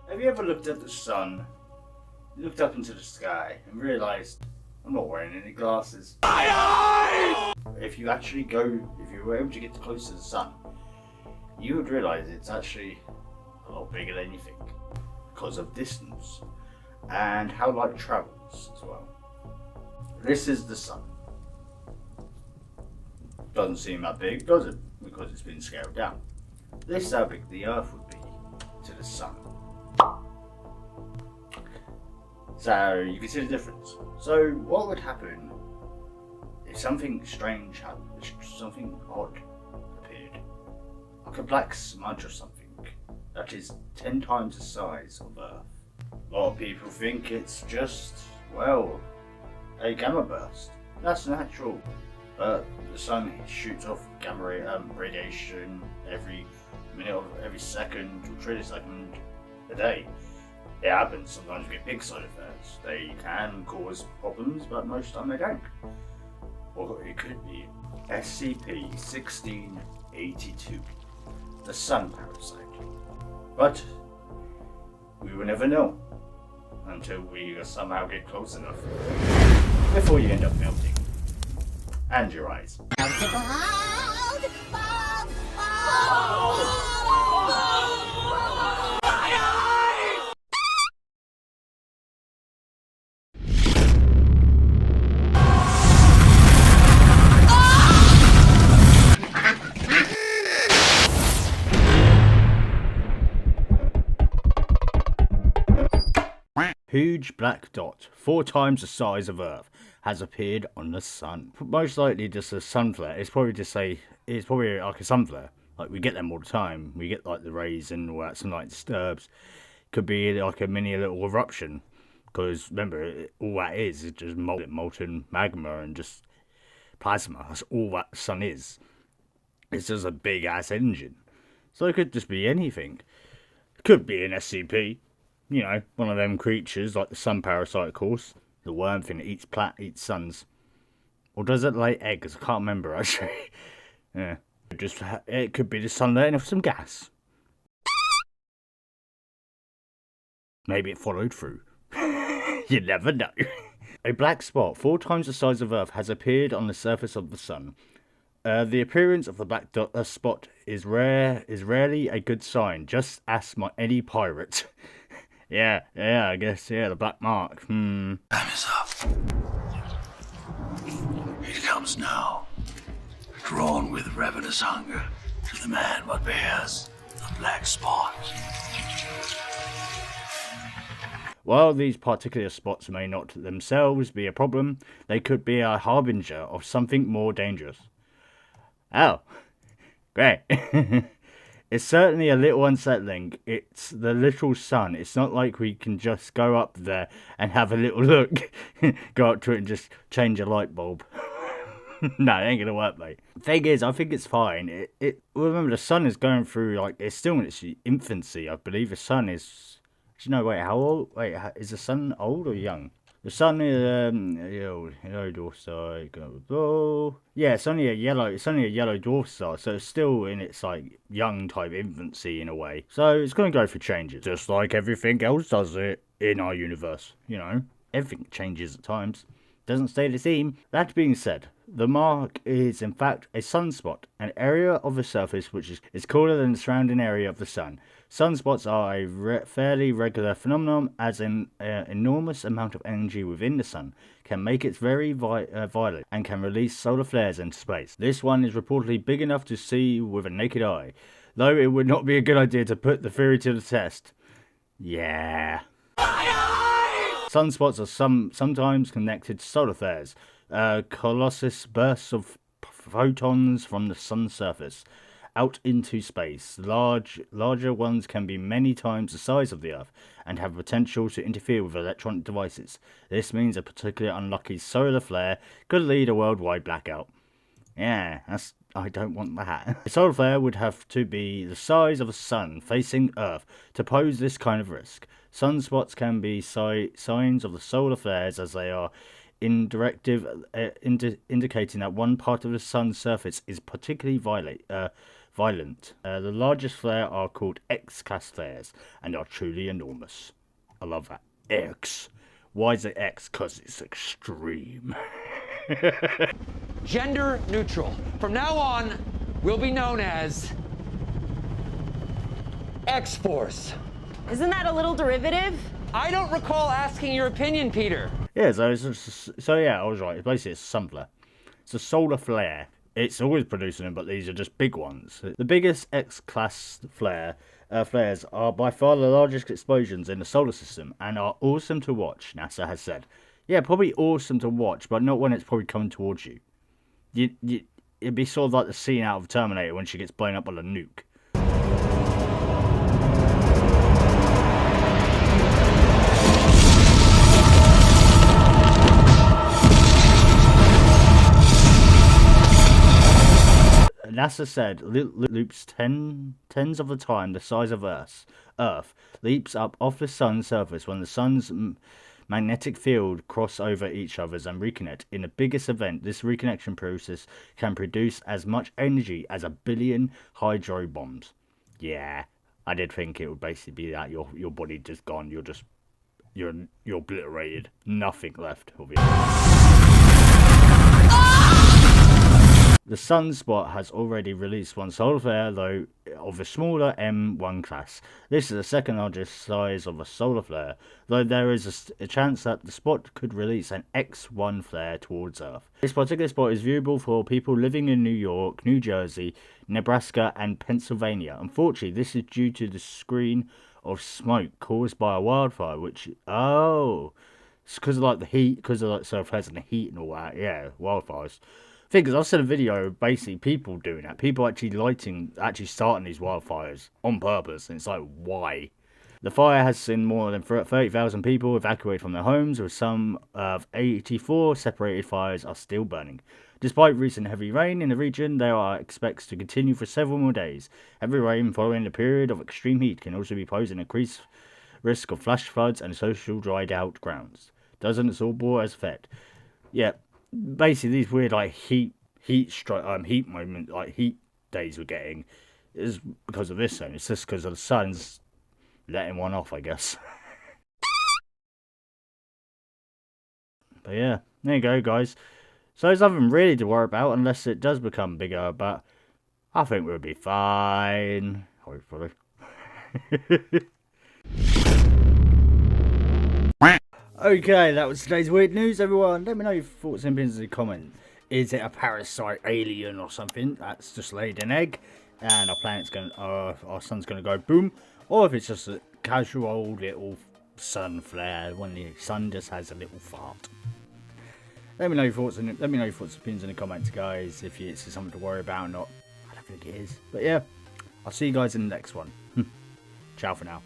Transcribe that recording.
Have you ever looked at the sun, looked up into the sky, and realised I'm not wearing any glasses? If you were able to get close to the sun, you would realise it's actually a lot bigger than you think because of distance and how light travels as well. This is the sun. Doesn't seem that big, does it? Because it's been scaled down. This is how big the Earth would be to the sun. So you can see the difference. So what would happen if something strange happened, if something odd appeared, like a black smudge or something that is 10 times the size of Earth? A lot of people think it's just, well, a gamma burst. That's natural. The sun shoots off gamma radiation every minute or every second or trillisecond a day. It happens. Sometimes you get big side effects. They can cause problems, but most of the time they don't. Or it could be SCP-1682, the Sun Parasite. But we will never know until we somehow get close enough before you end up melting. And your eyes. Huge black dot, 4 times the size of Earth, has appeared on the sun. Most likely just a sun flare. It's probably like a sun flare. Like we get them all the time. We get like the rays and all that, some like disturbs. Could be like a mini little eruption. Because remember, all that is just molten magma and just plasma. That's all that the sun is. It's just a big ass engine. So it could just be anything. It could be an SCP. You know, one of them creatures like the Sun Parasite, of course. The worm thing that eats suns. Or does it lay eggs? I can't remember actually. Yeah. It could be the sun letting off some gas. Maybe it followed through. You never know. A black spot 4 times the size of Earth has appeared on the surface of the sun. The appearance of the black spot is rarely a good sign. Just ask any pirate. Yeah, I guess, the black mark. Time is up. It comes now. Drawn with ravenous hunger to the man what bears the black spot. While these particular spots may not themselves be a problem, they could be a harbinger of something more dangerous. Oh, great. It's certainly a little unsettling. It's the little sun. It's not like we can just go up there and have a little look. Go up to it and just change a light bulb. No, it ain't gonna work, mate. Thing is, I think it's fine. Remember, the sun is going through, like, it's still in its infancy. I believe the sun is... Do you know, how old? Is the sun old or young? The sun is yellow dwarf star. Yeah, it's only a yellow dwarf star, so it's still in its like young type infancy in a way. So it's gonna go through changes, just like everything else does it in our universe. You know, everything changes at times. Doesn't stay the same. That being said, the mark is in fact a sunspot, an area of the surface which is cooler than the surrounding area of the sun. Sunspots are a fairly regular phenomenon, as an enormous amount of energy within the sun can make it very violent and can release solar flares into space. This one is reportedly big enough to see with a naked eye, though it would not be a good idea to put the theory to the test. Yeah. Sunspots are sometimes connected to solar flares, colossus bursts of photons from the sun's surface out into space. Larger ones can be many times the size of the Earth and have potential to interfere with electronic devices. This means a particularly unlucky solar flare could lead a worldwide blackout. Yeah, I don't want that. A solar flare would have to be the size of a sun facing Earth to pose this kind of risk. Sunspots can be signs of the solar flares, as they are indicating that one part of the sun's surface is particularly violent. The largest flare are called X-class flares and are truly enormous. I love that. X. Why is it X? Because it's extreme. Gender neutral. From now on, we'll be known as X-Force. Isn't that a little derivative? I don't recall asking your opinion, Peter. Yeah, so yeah, I was right. Basically, it's a sun flare. It's a solar flare. It's always producing them, but these are just big ones. The biggest X-class flares are by far the largest explosions in the solar system and are awesome to watch, NASA has said. Yeah, probably awesome to watch, but not when it's probably coming towards you. It'd be sort of like the scene out of Terminator when she gets blown up by a nuke. NASA said loops tens of the time the size of Earth leaps up off the sun's surface when the sun's magnetic field cross over each other's and reconnect. In the biggest event, this reconnection process can produce as much energy as 1 billion hydro bombs. Yeah, I did think it would basically be that your body just gone. You're obliterated. Nothing left of you. The Sunspot has already released one solar flare, though, of the smaller M1 class. This is the second largest size of a solar flare, though there is a chance that the spot could release an X1 flare towards Earth. This particular spot is viewable for people living in New York, New Jersey, Nebraska, and Pennsylvania. Unfortunately, this is due to the screen of smoke caused by a wildfire, which, it's because of like the heat, because of like solar flares and the heat and all that. Yeah, wildfires. Because I've seen a video of basically people doing that. People actually starting these wildfires on purpose. And it's like, why? The fire has seen more than 30,000 people evacuated from their homes, with some of 84 separated fires are still burning. Despite recent heavy rain in the region, there are expects to continue for several more days. Heavy rain following a period of extreme heat can also be posing increased risk of flash floods and social dried out grounds. Doesn't it all bore as effect? Yeah. Basically, these weird like heat moment, like heat days we're getting is because of this. And it's just because of the sun's letting one off, I guess. But yeah, there you go, guys. So there's nothing really to worry about unless it does become bigger. But I think we'll be fine, hopefully. Okay, that was today's weird news, everyone. Let me know your thoughts and opinions in the comment. Is it a parasite alien or something that's just laid an egg and our sun's gonna go boom, or if it's just a casual little sun flare when the sun just has a little fart? Let me know your thoughts and opinions in the comments, guys. If it's something to worry about or not, I don't think it is. But yeah, I'll see you guys in the next one. Ciao for now.